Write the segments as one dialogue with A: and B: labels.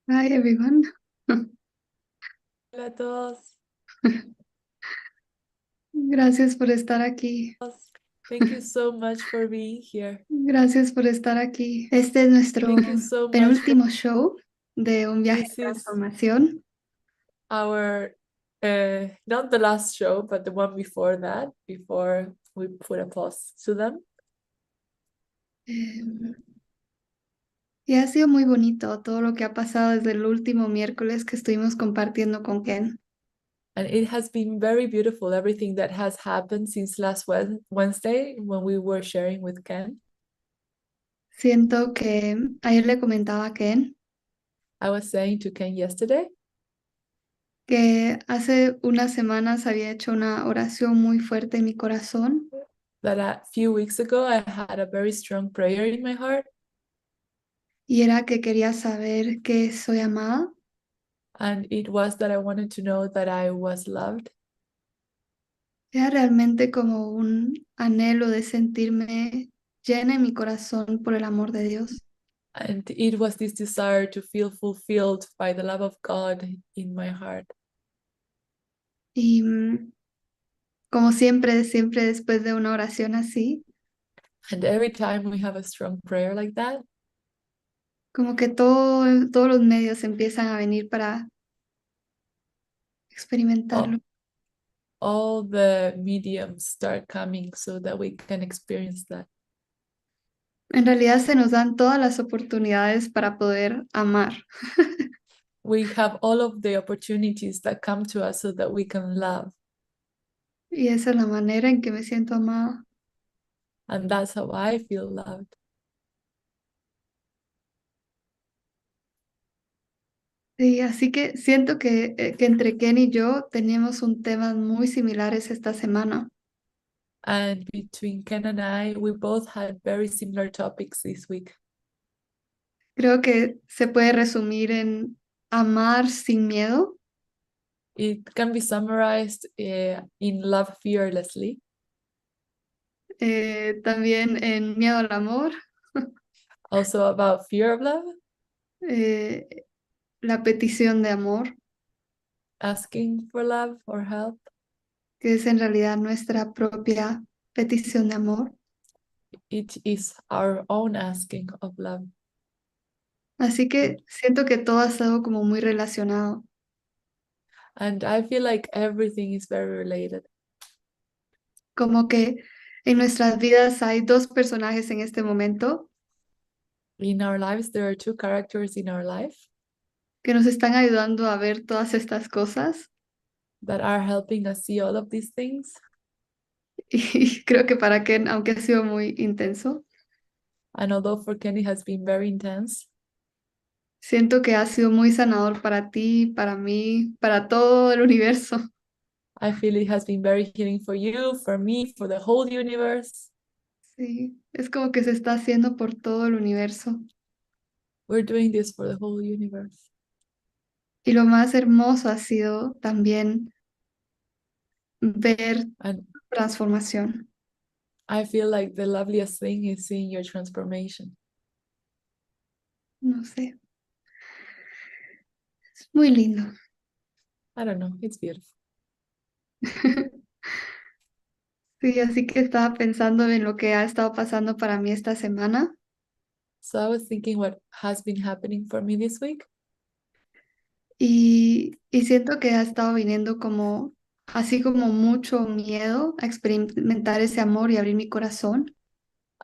A: Hi everyone.
B: Hola a todos.
A: Gracias por estar aquí.
B: Thank you so much for being here.
A: Gracias por estar aquí. Este es nuestro
B: Thank you so much for
A: penúltimo show de un viaje de
B: this is
A: transformación.
B: our not the last show, but the one before that, before we put a pause to them.
A: Eh, y ha sido muy bonito todo lo que ha pasado desde el último miércoles que estuvimos compartiendo con Ken.
B: And it has been very beautiful, everything that has happened since last Wednesday when we were sharing with Ken.
A: Siento que ayer le comentaba a Ken
B: I was saying to Ken yesterday
A: que hace unas semanas había hecho una oración muy fuerte en mi corazón
B: that a few weeks ago I had a very strong prayer in my heart,
A: y era que quería saber que soy amada.
B: and it was that I wanted to know that I was loved.
A: Era realmente como un anhelo de sentirme llena en mi corazón por el amor de Dios.
B: And it was this desire to feel fulfilled by the love of God in my heart.
A: Y como siempre después de una oración así,
B: And every time we have a strong prayer like that,
A: como que todos los medios empiezan a venir para
B: all,
A: experimentarlo.
B: all the mediums start coming so that we can experience that.
A: En realidad se nos dan todas las oportunidades para poder amar.
B: We have all of the opportunities that come to us so that we can love.
A: Y esa es la manera en que me siento amada.
B: And that's how I feel loved.
A: Sí, así que siento que entre Ken y yo teníamos un tema muy similares esta semana.
B: And between Ken and I, we both had very similar topics this week.
A: Creo que se puede resumir en amar sin miedo,
B: It can be summarized in love fearlessly,
A: también en miedo al amor,
B: also about fear of love,
A: eh, la petición de amor,
B: asking for love or help.
A: que es en realidad nuestra propia petición de amor.
B: It is our own asking of love.
A: Así que siento que todo ha estado como muy relacionado,
B: And I feel like everything is very related.
A: como que en nuestras vidas hay dos personajes en este momento
B: In our lives, there are two characters in our life
A: que nos están ayudando a ver todas estas cosas
B: that are helping us see all of these things.
A: y creo que para Ken, aunque ha sido muy intenso,
B: And although for Kenny has been very intense,
A: siento que ha sido muy sanador para ti, para mí, para todo el universo.
B: I feel it has been very healing for you, for me, for the whole universe.
A: Sí, es como que se está haciendo por todo el universo.
B: We're doing this for the whole universe.
A: Y lo más hermoso ha sido también ver
B: And
A: transformación.
B: I feel like the loveliest thing is seeing your transformation.
A: No sé, es muy lindo.
B: I don't know, it's beautiful.
A: Sí, así que estaba pensando en lo que ha estado pasando para mí esta semana
B: So I was thinking what has been happening for me this week.
A: y siento que ha estado viniendo como, así como mucho miedo a experimentar ese amor y abrir mi corazón.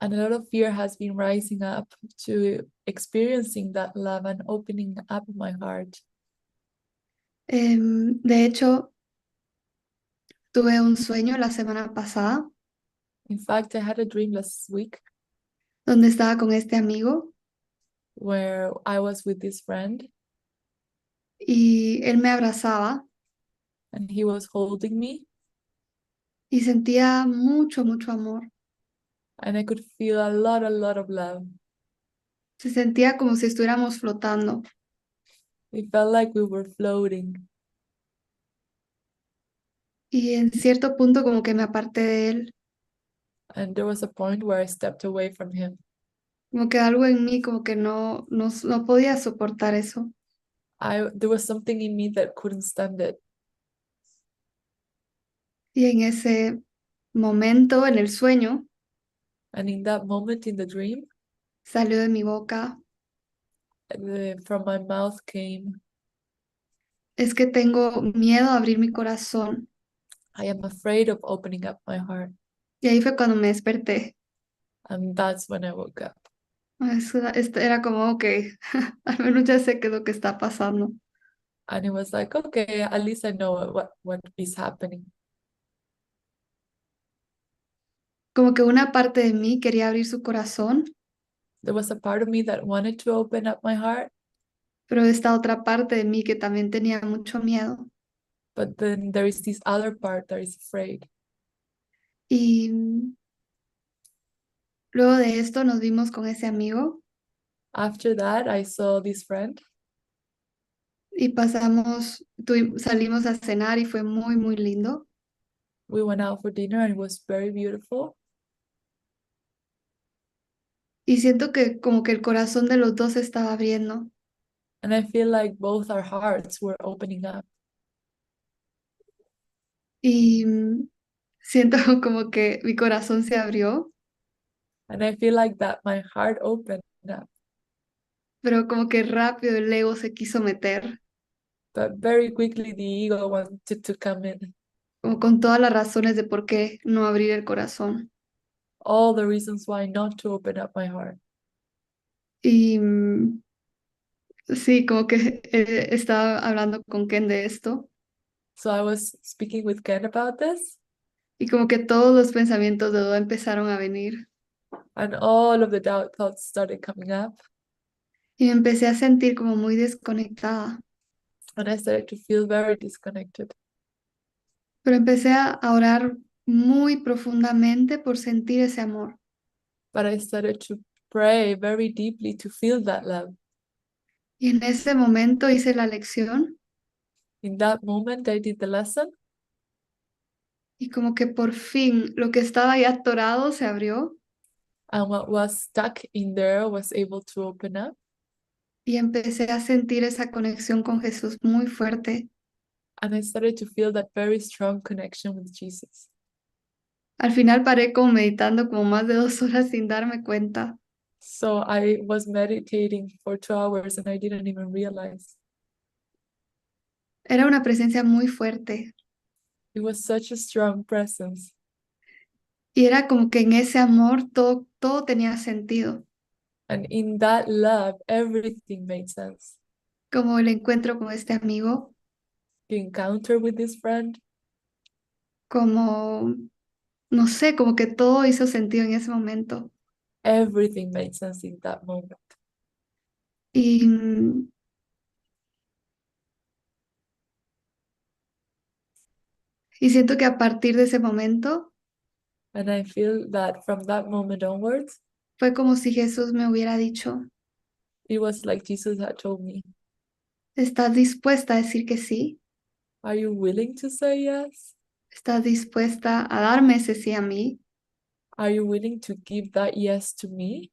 B: And a lot of fear has been rising up to experiencing that love and opening up my heart.
A: De hecho, tuve un sueño la semana pasada
B: In fact, I had a dream last week
A: donde estaba con este amigo
B: where I was with this friend
A: y él me abrazaba
B: and he was holding me,
A: y sentía mucho amor.
B: and I could feel a lot of love.
A: Se sentía como si estuviéramos flotando.
B: It felt like we were floating.
A: Y en cierto punto como que me aparté de él,
B: And there was a point where I stepped away from him.
A: como que algo en mí como que no podía soportar eso.
B: There was something in me that couldn't stand it.
A: Y en ese momento, en el sueño,
B: And in that moment in the dream,
A: salió de mi boca,
B: from my mouth came,
A: es que tengo miedo a abrir mi corazón.
B: I am afraid of opening up my heart.
A: Y ahí fue cuando me desperté.
B: And that's when I woke up.
A: Era como, ok, al menos ya sé qué es lo que está pasando.
B: And it was like, okay, at least I know what is happening.
A: Como que una parte de mí quería abrir su corazón,
B: There was a part of me that wanted to open up my heart,
A: pero esta otra parte de mí que también tenía mucho miedo.
B: but then there is this other part that is afraid.
A: Y luego de esto nos vimos con ese amigo
B: After that, I saw this friend.
A: y salimos a cenar y fue muy, muy lindo.
B: We went out for dinner and it was very beautiful.
A: Y siento que como que el corazón de los dos se estaba abriendo.
B: And I feel like both our hearts were opening up.
A: Y siento como que mi corazón se abrió,
B: And I feel like that my heart opened up.
A: pero como que rápido el ego se quiso meter,
B: But very quickly the ego wanted to come in.
A: como con todas las razones de por qué no abrir el corazón.
B: All the reasons why not to open up my heart.
A: Y sí, como que estaba hablando con Ken de esto
B: So I was speaking with Ken about this,
A: y como que todos los pensamientos de duda empezaron a venir
B: and all of the doubt thoughts started coming up.
A: y me empecé a sentir como muy desconectada,
B: And I started to feel very disconnected.
A: pero empecé a orar muy profundamente por sentir ese amor.
B: But I started to pray very deeply to feel that love.
A: Y en ese momento hice la lección
B: In that moment, I did the lesson,
A: y como que por fin lo que estaba ahí atorado se abrió
B: and what was stuck in there was able to open up.
A: y empecé a sentir esa conexión con Jesús muy fuerte.
B: And I started to feel that very strong connection with Jesus.
A: Al final paré como meditando como más de 2 horas sin darme cuenta.
B: So I was meditating for 2 hours and I didn't even realize.
A: Era una presencia muy fuerte
B: It was such a strong presence.
A: y era como que en ese amor todo tenía sentido,
B: And in that love, everything made sense.
A: como el encuentro con este amigo,
B: The encounter with this friend,
A: como, no sé, como que todo hizo sentido en ese momento.
B: everything made sense in that moment.
A: Y, y siento que a partir de ese momento
B: And I feel that from that moment onwards,
A: fue como si Jesús me hubiera dicho,
B: it was like Jesus had told me,
A: ¿estás dispuesta a decir que sí?
B: are you willing to say yes?
A: ¿Estás dispuesta a darme ese sí a mí?
B: Are you willing to give that yes to me?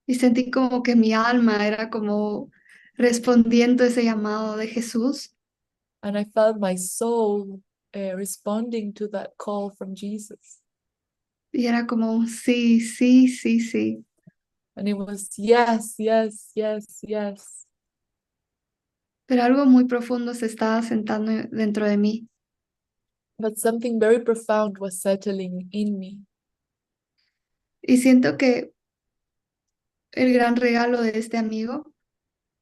A: Y sentí como que mi alma era como respondiendo a ese llamado de Jesús.
B: And I felt my soul responding to that call from Jesus.
A: Y era como un sí, sí, sí, sí.
B: And it was yes, yes, yes, yes.
A: Pero algo muy profundo se estaba sentando dentro de mí.
B: But something very profound was settling in me.
A: Y siento que el gran regalo de este amigo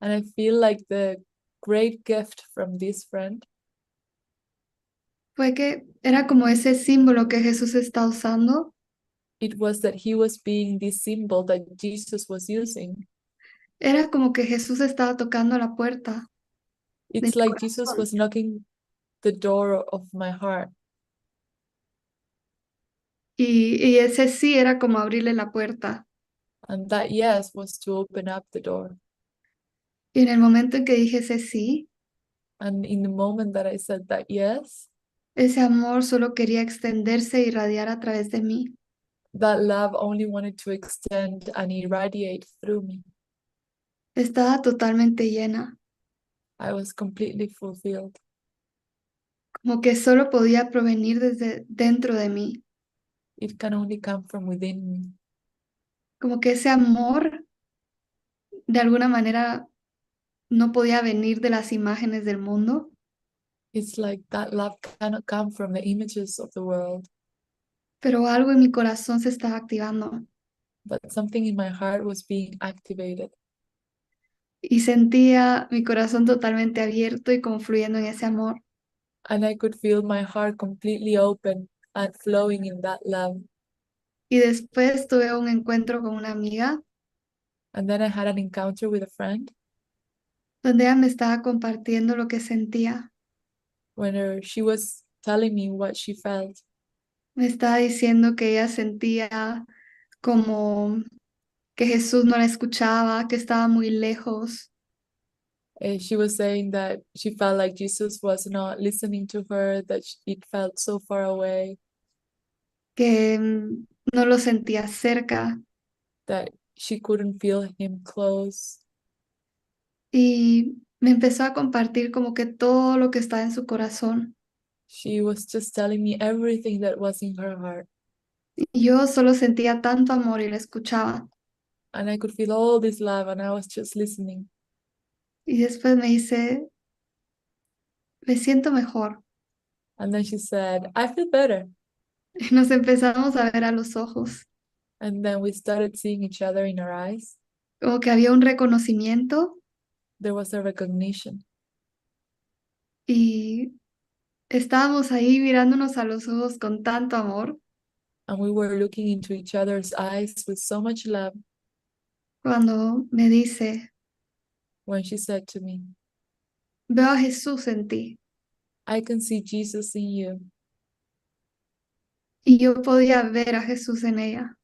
B: And I feel like the great gift from this friend,
A: fue que era como ese símbolo que Jesús está usando.
B: it was that he was being this symbol that Jesus was using.
A: Era como que Jesús estaba tocando la puerta de mi
B: It's like Jesus
A: corazón.
B: was knocking the door of my heart.
A: Y ese sí era como abrirle la puerta.
B: And that yes was to open up the door.
A: Y en el momento en que dije ese sí,
B: And in the moment that I said that yes,
A: ese amor solo quería extenderse e irradiar a través de mí.
B: that love only wanted to extend and irradiate through me.
A: Estaba totalmente llena.
B: I was completely fulfilled.
A: como que solo podía provenir desde dentro de mí,
B: It can only come from within me.
A: como que ese amor de alguna manera no podía venir de las imágenes del mundo,
B: It's like that love cannot come from the images of the world,
A: pero algo en mi corazón se estaba activando
B: but something in my heart was being activated.
A: y sentía mi corazón totalmente abierto y como fluyendo en ese amor.
B: And I could feel my heart completely open and flowing in that love.
A: Y después tuve un encuentro con una amiga
B: And then I had an encounter with a friend
A: donde ella me estaba compartiendo lo que sentía.
B: when she was telling me what she felt.
A: Me estaba diciendo que ella sentía como que Jesús no la escuchaba, que estaba muy lejos,
B: She was saying that she felt like Jesus was not listening to her, that it felt so far away,
A: que no lo sentía cerca.
B: that she couldn't feel him close.
A: Y me empezó a compartir como que todo lo que estaba en su corazón.
B: She was just telling me everything that was in her heart.
A: Y yo solo sentía tanto amor y la escuchaba.
B: And I could feel all this love, and I was just listening.
A: Y después me dice, me siento mejor.
B: And then she said, I feel better.
A: Y nos empezamos a ver a los ojos,
B: And then we started seeing each other in our eyes.
A: como que había un reconocimiento
B: There was a recognition.
A: y estábamos ahí mirándonos a los ojos con tanto amor
B: And we were looking into each other's eyes with so much love
A: cuando me dice,
B: when she said to me,
A: veo a Jesús en ti.
B: I can see Jesus in you.
A: Y yo podía ver a Jesús en ella.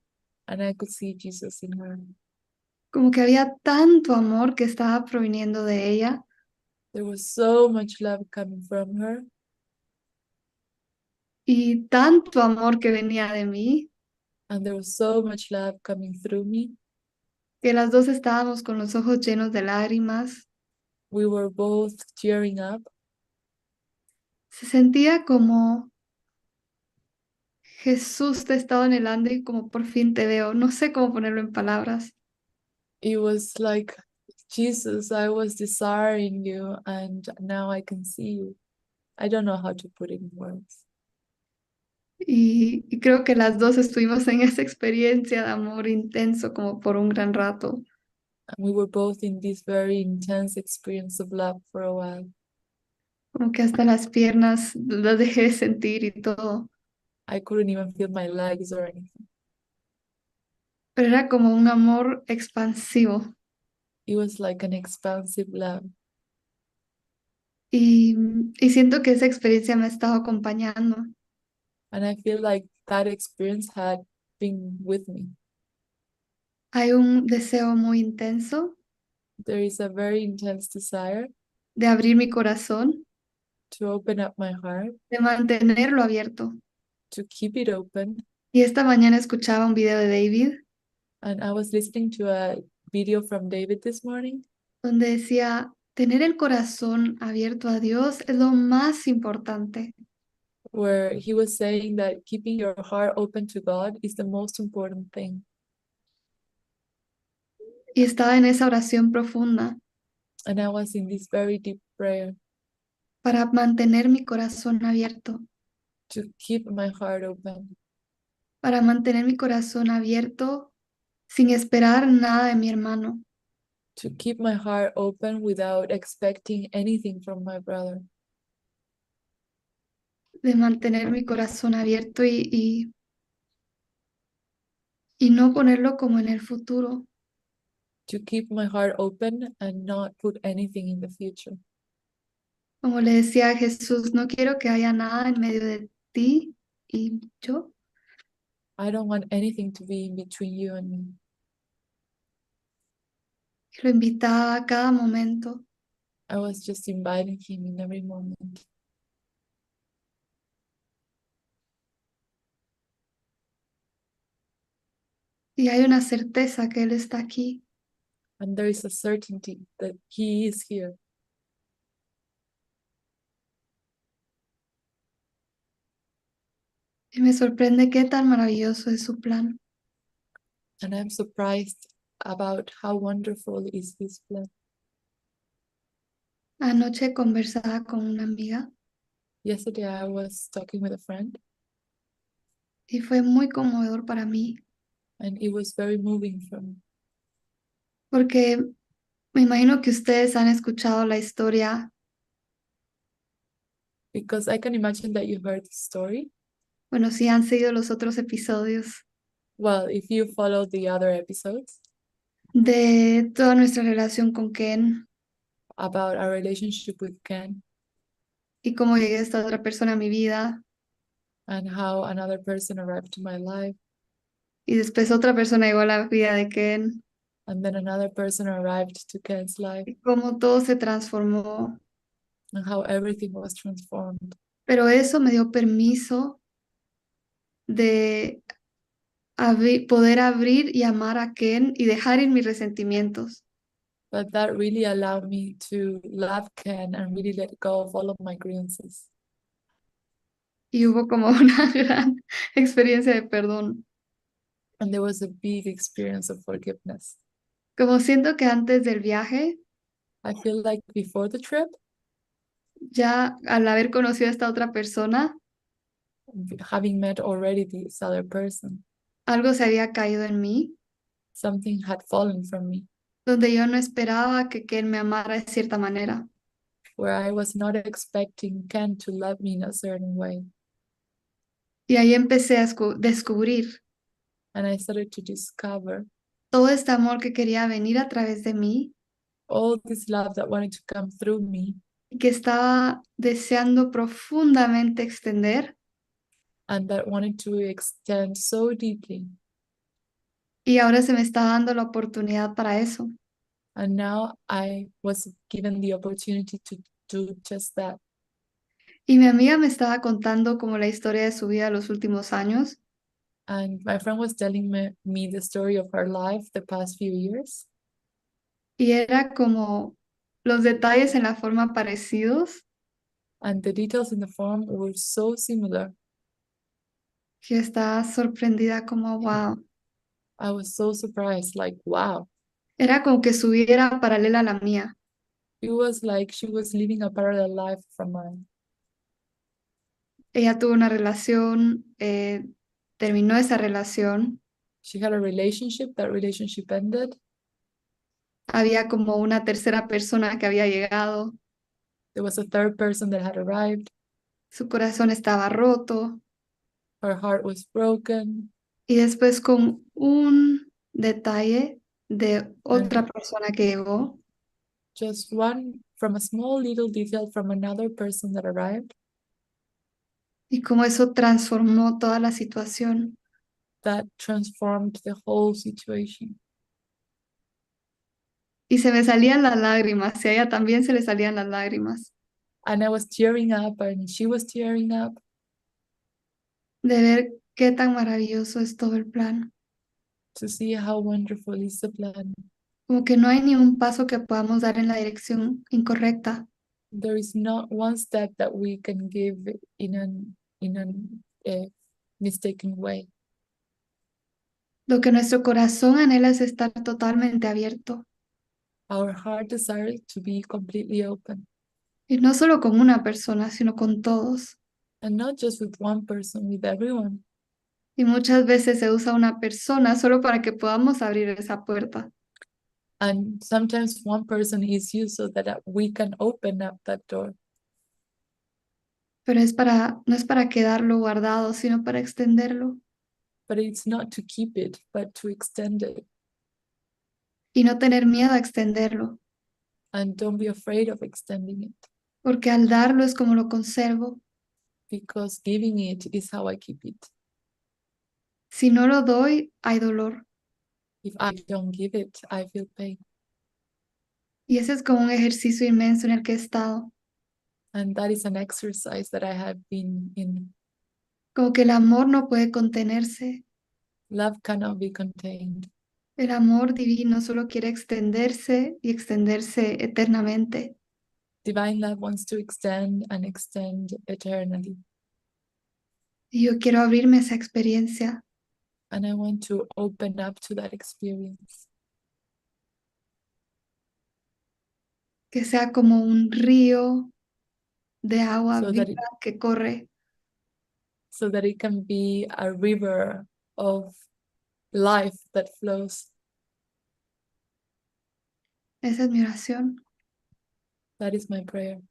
B: And I could see Jesus in her.
A: Como que había tanto amor que estaba proviniendo de ella
B: There was so much love coming from her,
A: y tanto amor que venía de mí,
B: and there was so much love coming through me.
A: que las dos estábamos con los ojos llenos de lágrimas.
B: We were both tearing up.
A: Se sentía como Jesús te estaba anhelando y como por fin te veo. No sé cómo ponerlo en palabras.
B: It was like, Jesus, I was desiring you, and now I can see you. I don't know how to put it in words.
A: Y creo que las dos estuvimos en esa experiencia de amor intenso como por un gran rato.
B: And we were both in this very intense experience of love for a while.
A: Como que hasta las piernas las dejé de sentir y todo.
B: I couldn't even feel my legs or anything.
A: Pero era como un amor expansivo.
B: It was like an expansive love.
A: Y, y siento que esa experiencia me ha estado acompañando.
B: And I feel like that experience had been with me.
A: Hay un deseo muy intenso
B: There is a very intense desire
A: de abrir mi corazón,
B: to open up my heart,
A: de mantenerlo abierto.
B: to keep it open.
A: Y esta mañana escuchaba un video de David
B: And I was listening to a video from David this morning
A: donde decía, tener el corazón abierto a Dios es lo más importante.
B: where he was saying that keeping your heart open to God is the most important thing.
A: Y estaba en esa oración profunda
B: And I was in this very deep prayer
A: para mantener mi corazón abierto,
B: to keep my heart open,
A: para mantener mi corazón abierto sin esperar nada de mi hermano,
B: to keep my heart open without expecting anything from my brother,
A: de mantener mi corazón abierto y no ponerlo como en el futuro,
B: to keep my heart open and not put anything in the future.
A: como le decía a Jesús, no quiero que haya nada en medio de ti y yo.
B: I don't want anything to be in between you and me.
A: Lo invitaba a cada momento
B: I was just inviting him in every moment.
A: y hay una certeza que Él está aquí.
B: And there is a certainty that he is here.
A: Y me sorprende qué tan maravilloso es su plan.
B: And I'm surprised about how wonderful is His plan.
A: Anoche conversaba con una amiga
B: Yesterday, I was talking with a friend,
A: y fue muy conmovedor para mí,
B: and it was very moving for me
A: porque me imagino que ustedes han escuchado la historia,
B: because I can imagine that you heard the story.
A: bueno, si han seguido los otros episodios,
B: Well, if you follow the other episodes
A: de toda nuestra relación con Ken
B: about our relationship with Ken
A: y cómo llegué a esta otra persona a mi vida
B: and how another person arrived to my life,
A: y después otra persona llegó a la vida de Ken
B: and then another person arrived to Ken's life,
A: y cómo todo se transformó.
B: and how everything was transformed.
A: Pero eso me dio permiso de poder abrir y amar a Ken y dejar ir mis resentimientos.
B: But that really allowed me to love Ken and really let go of all of my grievances.
A: Y hubo como una gran experiencia de perdón.
B: And there was a big experience of forgiveness.
A: Como siento que antes del viaje,
B: I feel like before the trip,
A: ya al haber conocido a esta otra persona,
B: having met already this other person,
A: algo se había caído en mí,
B: something had fallen from me
A: donde yo no esperaba que Ken me amara de cierta manera.
B: where I was not expecting Ken to love me in a certain way.
A: Y ahí empecé a descubrir
B: And I started to discover
A: todo este amor que quería venir a través de mí
B: all this love that wanted to come through me
A: y que estaba deseando profundamente extender.
B: and that wanted to extend so deeply.
A: Y ahora se me está dando la oportunidad para eso.
B: And now I was given the opportunity to do just that.
A: Y mi amiga me estaba contando como la historia de su vida los últimos años.
B: And my friend was telling me the story of her life the past few years.
A: Y era como los detalles en la forma parecidos,
B: And the details in the form were so similar.
A: que estaba sorprendida como, wow.
B: I was so surprised, like, wow.
A: Era como que su vida era paralela a la mía.
B: It was like she was living a parallel life from mine.
A: Ella tuvo una relación, terminó esa relación,
B: She had a relationship, that relationship ended.
A: había como una tercera persona que había llegado,
B: There was a third person that had arrived.
A: su corazón estaba roto
B: Her heart was broken.
A: y después con un detalle de
B: And
A: otra persona que llegó,
B: just one from a small little detail from another person that arrived,
A: y como eso transformó toda la situación.
B: that transformed the whole situation.
A: Y se me salían las lágrimas, y a ella también se le salían las lágrimas,
B: And I was tearing up, and she was tearing up
A: de ver qué tan maravilloso es todo el plan.
B: to see how wonderful is the plan.
A: Como que no hay ni un paso que podamos dar en la dirección incorrecta.
B: There is not one step that we can give in an mistaken way.
A: Lo que nuestro corazón anhela es estar totalmente abierto,
B: Our heart desires to be completely open,
A: y no solo con una persona, sino con todos.
B: and not just with one person, with everyone.
A: Y muchas veces se usa una persona solo para que podamos abrir esa puerta,
B: And sometimes one person is used so that we can open up that door.
A: pero no es para quedarlo guardado, sino para extenderlo
B: But it's not to keep it, but to extend it.
A: y no tener miedo a extenderlo,
B: And don't be afraid of extending it,
A: porque al darlo es como lo conservo.
B: because giving it is how I keep it.
A: Si no lo doy, hay dolor.
B: If I don't give it, I feel pain.
A: Y ese es como un ejercicio inmenso en el que he estado.
B: And that is an exercise that I have been in.
A: Como que el amor no puede contenerse.
B: Love cannot be contained.
A: El amor divino solo quiere extenderse y extenderse eternamente.
B: Divine love wants to extend and extend eternally.
A: Y yo quiero abrirme a esa experiencia,
B: and I want to open up to that experience
A: que sea como un río de agua
B: so that
A: viva que corre.
B: it can be a river of life that flows.
A: Esa es mi oración.
B: That is my prayer.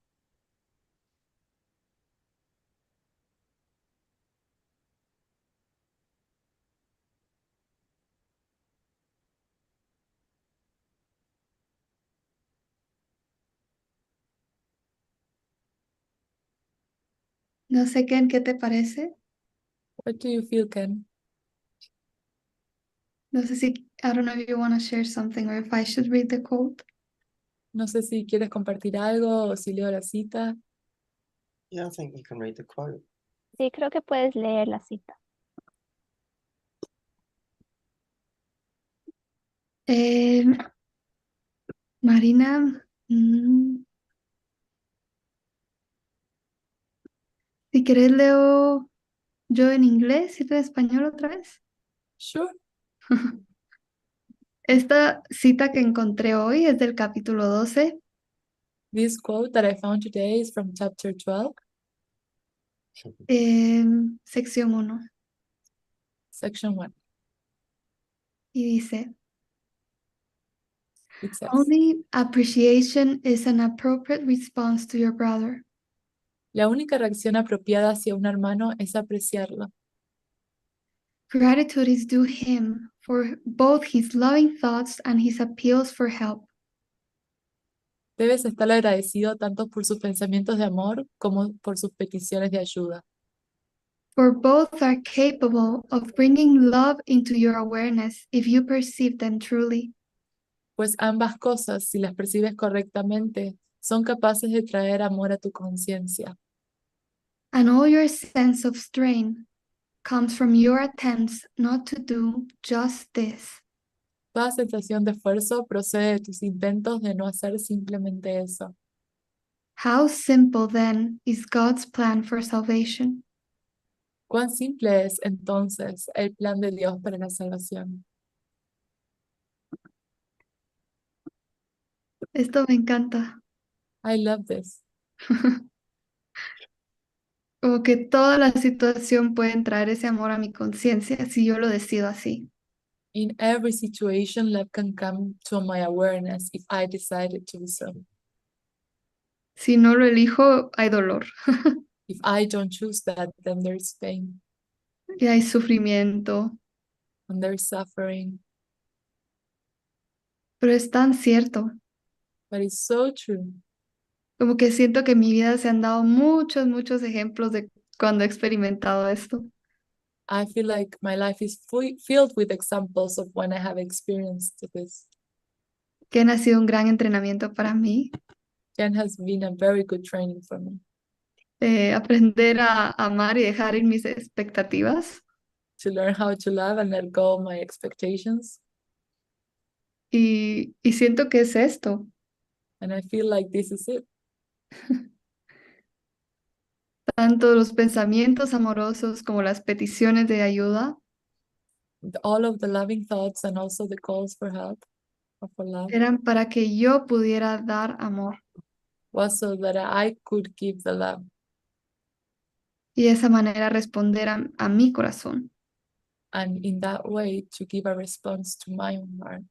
A: No sé, Ken, ¿qué te parece?
B: What do you feel, Ken?
A: No sé si, I don't know if you want to share something or if I should read the quote.
B: No sé si quieres compartir algo o si leo la cita.
C: Yeah, I think you can read the quote.
D: Sí, creo que puedes leer la cita.
A: Eh, Marina, si querés leo yo en inglés y tú en español otra vez.
B: Sure.
A: Esta cita que encontré hoy es del capítulo 12,
B: This quote that I found today is from chapter 12,
A: sección 1,
B: section 1.
A: y dice,
B: It says,
A: Only appreciation is an appropriate response to your brother.
B: la única reacción apropiada hacia un hermano es apreciarlo.
A: Gratitude is due him for both his loving thoughts and his appeals for help.
B: Debes estar agradecido tanto por sus pensamientos de amor como por sus peticiones de ayuda,
A: For both are capable of bringing love into your awareness if you perceive them truly.
B: pues ambas cosas, si las percibes correctamente, son capaces de traer amor a tu conciencia.
A: And all your sense of strain comes from your attempts not to do just this.
B: Toda sensación de esfuerzo procede de tus intentos de no hacer simplemente eso.
A: How simple then is God's plan for salvation?
B: ¿Cuán simple es entonces el plan de Dios para la salvación?
A: Esto me encanta.
B: I love this.
A: Como que toda la situación puede traer ese amor a mi conciencia si yo lo decido así.
B: In every situation, love can come to my awareness if I decided to do so.
A: Si no lo elijo, hay dolor
B: If I don't choose that, then there's pain
A: y hay sufrimiento.
B: and there's suffering.
A: Pero es tan cierto.
B: But it's so true.
A: Como que siento que en mi vida se han dado muchos ejemplos de cuando he experimentado esto.
B: I feel like my life is filled with examples of when I have experienced this.
A: Que ha sido un gran entrenamiento para mí.
B: Ken has been a very good training for me
A: Aprender a amar y dejar ir mis expectativas.
B: to learn how to love and let go of my expectations.
A: Y siento que es esto.
B: And I feel like this is it.
A: Tanto los pensamientos amorosos como las peticiones de ayuda
B: All of the loving thoughts and also the calls for help or for love
A: eran para que yo pudiera dar amor
B: was so that I could give the love
A: y de esa manera responder a mi corazón.
B: and in that way to give a response to my own heart.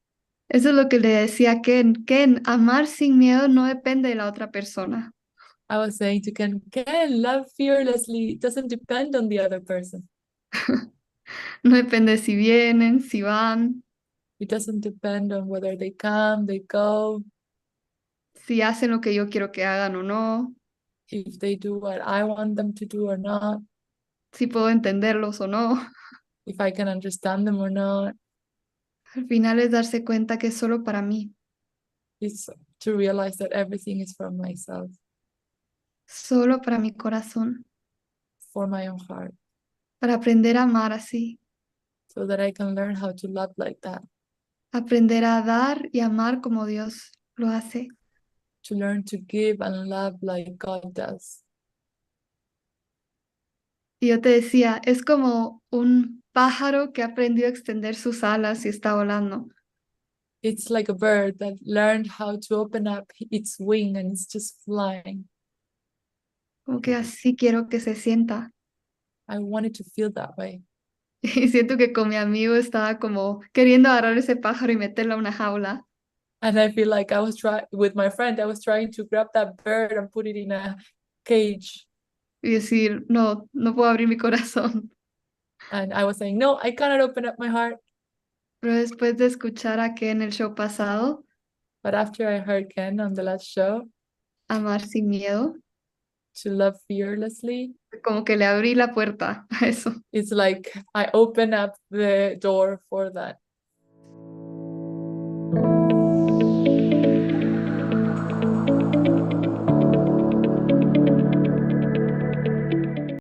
A: Eso es lo que le decía a Ken. Ken, amar sin miedo no depende de la otra persona.
B: I was saying to Ken, love fearlessly doesn't depend on the other person.
A: No depende si vienen, si van,
B: It doesn't depend on whether they come, they go,
A: si hacen lo que yo quiero que hagan o no,
B: if they do what I want them to do or not,
A: si puedo entenderlos o no.
B: if I can understand them or not.
A: Al final es darse cuenta que es solo para mí,
B: It's to realize that everything is for myself,
A: solo para mi corazón,
B: for my own heart,
A: para aprender a amar así,
B: so that I can learn how to love like that,
A: aprender a dar y amar como Dios lo hace.
B: to learn to give and love like God does.
A: Y yo te decía, es como un pájaro que aprendió a extender sus alas y está volando.
B: It's like a bird that learned how to open up its wing and it's just flying.
A: Como que así quiero que se sienta.
B: I wanted to feel that way.
A: Y siento que con mi amigo estaba como queriendo agarrar ese pájaro y meterlo a una jaula.
B: And I feel like I was trying with my friend, I was trying to grab that bird and put it in a cage.
A: Y decir, no, no puedo abrir mi corazón.
B: And I was saying, no, I cannot open up my heart.
A: Pero después de escuchar a Ken en el show pasado,
B: But after I heard Ken on the last show,
A: Amar sin miedo,
B: to love fearlessly,
A: como que le abrí la puerta a eso.
B: it's like I open up the door for that.